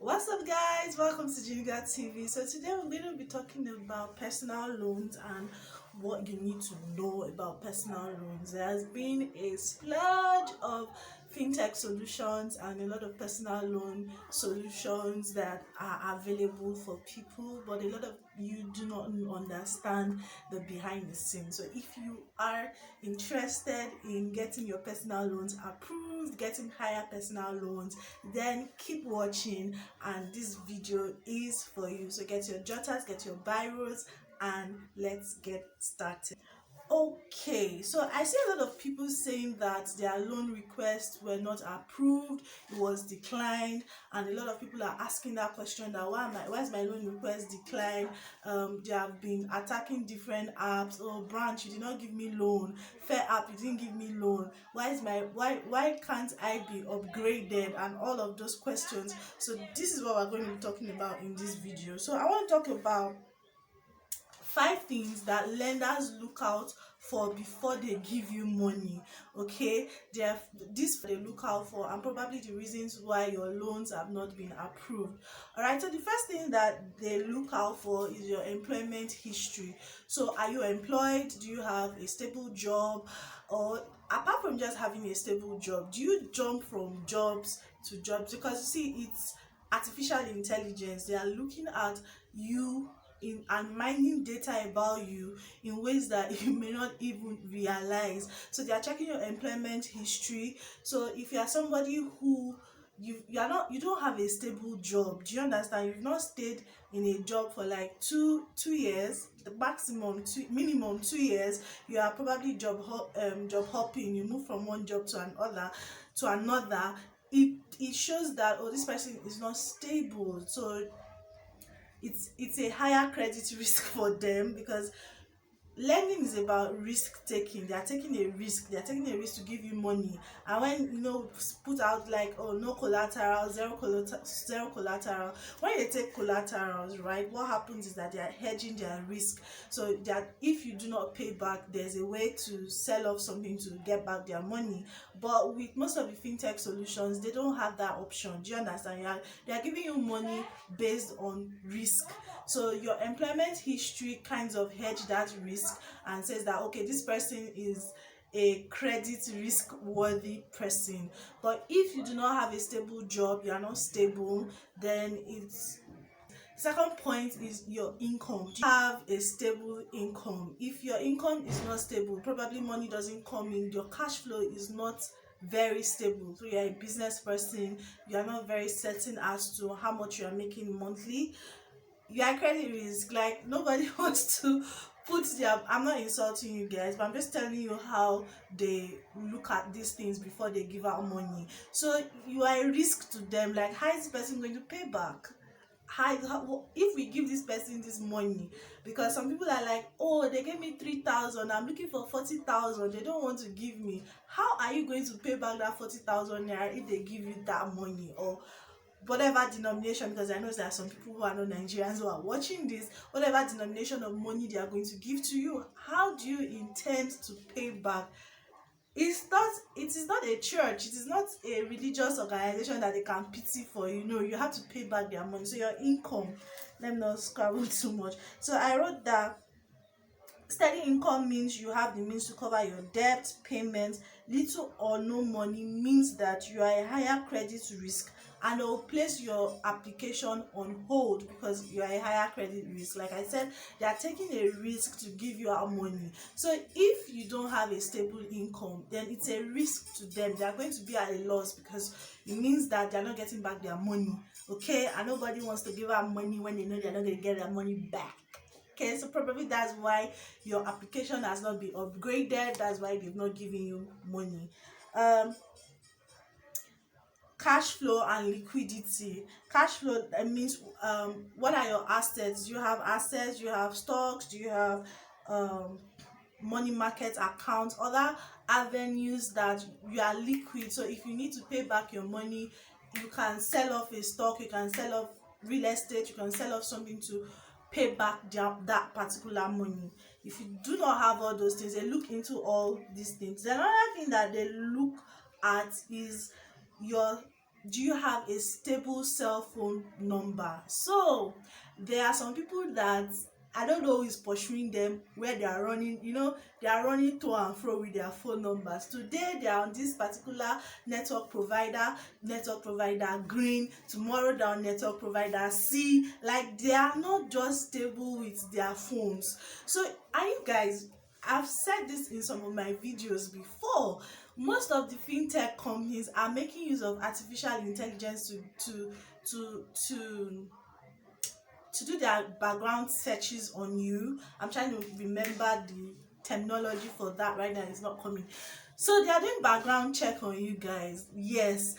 What's up, guys? Welcome to Jeenager TV. So today we're going to be talking about personal loans and what you need to know about personal loans. There has been a splurge of fintech solutions and a lot of personal loan solutions that are available for people, but a lot of you do not understand the behind the scenes. So if you are interested in getting your personal loans approved, getting higher personal loans, then keep watching, and this video is for you. So get your jotters, get your biros, and let's get started. Okay, so I see a lot of people saying that their loan requests were not approved, it was declined, and a lot of people are asking that question, that why is my loan request declined? They have been attacking different apps. Oh, branch, you did not give me loan. Fair app, you didn't give me loan. Why can't I be upgraded? And all of those questions. So this is what we're going to be talking about in this video. So I want to talk about 5 things that lenders look out for before they give you money. Okay, this they look out for, and probably the reasons why your loans have not been approved. All right, so the first thing that they look out for is your employment history. So are you employed? Do you have a stable job? Or apart from just having a stable job, do you jump from jobs to jobs? Because you see, it's artificial intelligence. They are looking at you in and mining data about you in ways that you may not even realize. So they are checking your employment history. So if you are somebody who you don't have a stable job, do you understand? You've not stayed in a job for like two years, the maximum minimum 2 years. You are probably job hopping. You move from one job to another. It shows that, oh, this person is not stable. So it's a higher credit risk for them, because lending is about risk taking. They are taking a risk to give you money. And when put out like, oh, no collateral, zero collateral, when they take collaterals, right, what happens is that they are hedging their risk, so that if you do not pay back, there's a way to sell off something to get back their money. But with most of the fintech solutions, they don't have that option. Do you understand? They are giving you money based on risk. So your employment history kinds of hedge that risk and says that, okay, this person is a credit risk worthy person. But if you do not have a stable job, you are not stable, then it's second point is your income. Do you have a stable income? If your income is not stable, probably money doesn't come in, your cash flow is not very stable. So you're a business person, you are not very certain as to how much you are making monthly, you are credit risk. Like, nobody wants to put their, I'm not insulting you guys, but I'm just telling you how they look at these things before they give out money. So you are a risk to them. Like, how is this person going to pay back? If we give this person this money? Because some people are like, oh, they gave me 3,000, I'm looking for 40,000, they don't want to give me. How are you going to pay back that 40,000 naira if they give you that money, or whatever denomination? Because I know there are some people who are not Nigerians who are watching this. Whatever denomination of money they are going to give to you, how do you intend to pay back? It is not a church, it is not a religious organization that they can pity for you. No, you have to pay back their money. So your income, let me not scrabble too much. So I wrote that steady income means you have the means to cover your debt payments. Little or no money means that you are a higher credit risk, and they will place your application on hold because you are a higher credit risk. Like I said, they are taking a risk to give you our money. So if you don't have a stable income, then it's a risk to them. They are going to be at a loss, because it means that they are not getting back their money. Okay, and nobody wants to give out money when they know they are not going to get their money back. Okay, so probably that's why your application has not been upgraded. That's why they've not given you money. Cash flow and liquidity. Cash flow, that means what are your assets? Do you have assets? Do you have stocks? Do you have money market accounts, other avenues that you are liquid? So if you need to pay back your money, you can sell off a stock, you can sell off real estate, you can sell off something to pay back that particular money. If you do not have all those things, they look into all these things. Another thing that they look at is your do you have a stable cell phone number? So there are some people that I don't know who is pursuing them, where they are running, they are running to and fro with their phone numbers. Today they are on this particular network provider green, tomorrow they're on network provider C. Like, they are not just stable with their phones. So are you guys, I've said this in some of my videos before, most of the fintech companies are making use of artificial intelligence to do their background searches on you. I'm trying to remember the terminology for that right now, it's not coming. So they are doing background check on you guys. Yes,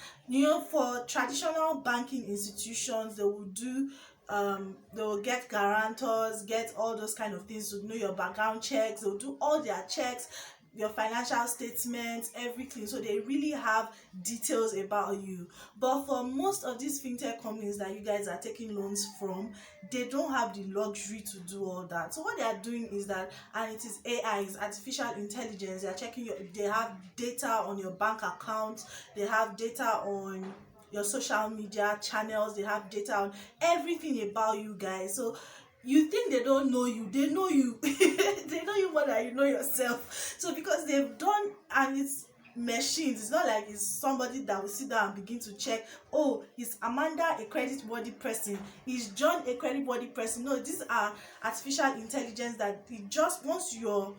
for traditional banking institutions, they will do they will get guarantors, get all those kind of things to know your background checks. They'll do all their checks, your financial statements, everything. So they really have details about you. But for most of these fintech companies that you guys are taking loans from, they don't have the luxury to do all that. So what they are doing is that, and it is AI, it's artificial intelligence. They are checking they have data on your bank account, they have data on your social media channels, they have data on everything about you guys. So you think they don't know you, they know you. They know you more than you know yourself. So because they've done, and it's machines, it's not like it's somebody that will sit down and begin to check, oh, is Amanda a credit worthy person, is John a credit worthy person? No, these are artificial intelligence that it just, once your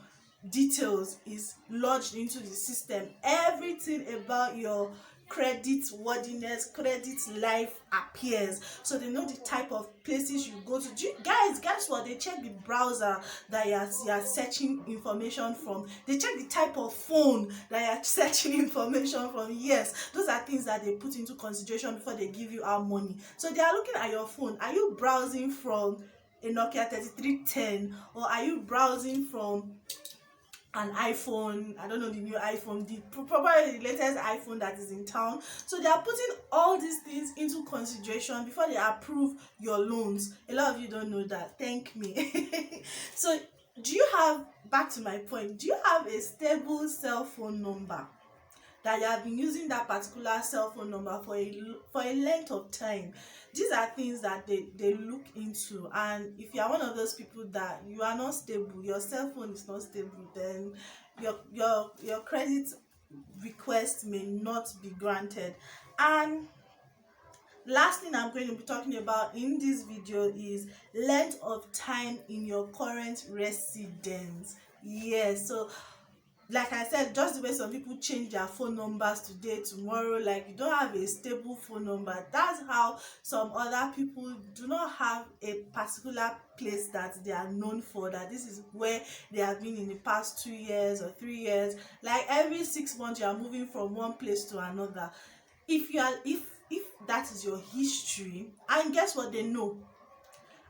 details is lodged into the system, everything about your credit worthiness, credit life appears. So they know the type of places you go to. Do you guys, guess what, they check the browser that you're searching information from, they check the type of phone that you're searching information from. Yes, those are things that they put into consideration before they give you our money. So they are looking at your phone. Are you browsing from a Nokia 3310, or are you browsing from an iPhone? I don't know the new iPhone, the probably the latest iPhone that is in town. So they are putting all these things into consideration before they approve your loans. A lot of you don't know that. Thank me. So do you have, back to my point, do you have a stable cell phone number that you have been using that particular cell phone number for a length of time? These are things that they look into. And if you are one of those people that you are not stable, your cell phone is not stable, then your credit request may not be granted. And last thing I'm going to be talking about in this video is length of time in your current residence. Yes, so like I said, just the way some people change their phone numbers today, tomorrow, like you don't have a stable phone number, that's how some other people do not have a particular place that they are known for, that this is where they have been in the past 2 years or 3 years. Like every 6 months you are moving from one place to another. If that is your history, and guess what, they know.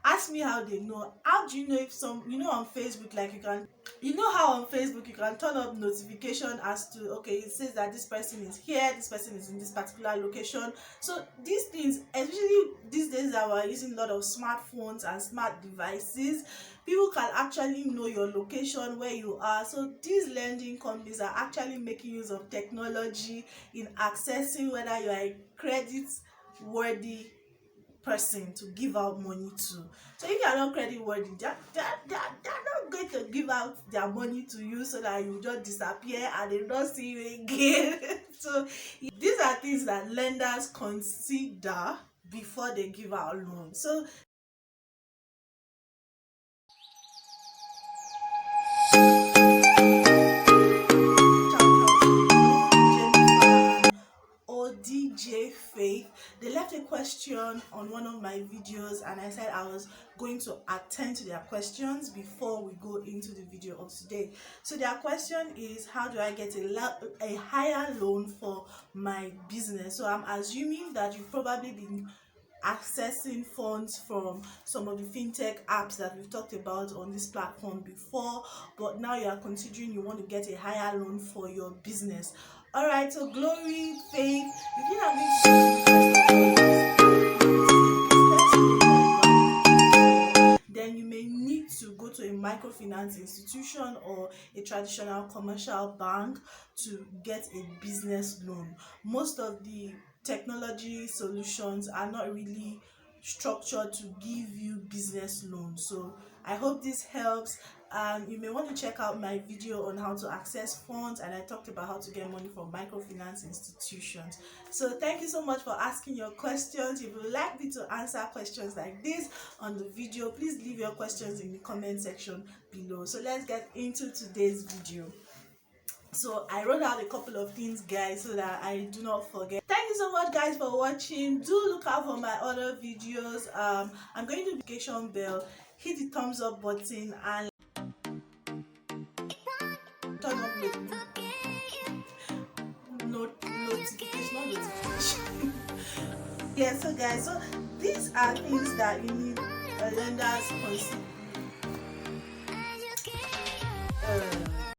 Ask me how they know. How do you know? If some, on Facebook, like how on Facebook you can turn up notification as to, okay, it says that this person is here, this person is in this particular location. So these things, especially these days that we're using a lot of smartphones and smart devices, people can actually know your location, where you are. So these lending companies are actually making use of technology in accessing whether you are a credit worthy person to give out money to. So if you are not credit worthy, they're not going to give out their money to you so that you just disappear and they don't see you again. So these are things that lenders consider before they give out loans. So DJ Faith, they left a question on one of my videos, and I said I was going to attend to their questions before we go into the video of today. So their question is, how do I get a higher loan for my business? So I'm assuming that you've probably been accessing funds from some of the fintech apps that we've talked about on this platform before, but now you are considering you want to get a higher loan for your business. All right, so Glory, Faith, if you have been, then you may need to go to a microfinance institution or a traditional commercial bank to get a business loan. Most of the technology solutions are not really structured to give you business loans. So I hope this helps. You may want to check out my video on how to access funds, and I talked about how to get money from microfinance institutions. So thank you so much for asking your questions. If you would like me to answer questions like this on the video, please leave your questions in the comment section below. So let's get into today's video. So I wrote out a couple of things, guys, so that I do not forget. Thank you so much, guys, for watching. Do look out for my other videos. I'm going to the notification bell, hit the thumbs up button, and turn on notification. Yeah, so guys, so these are things that you need a lender's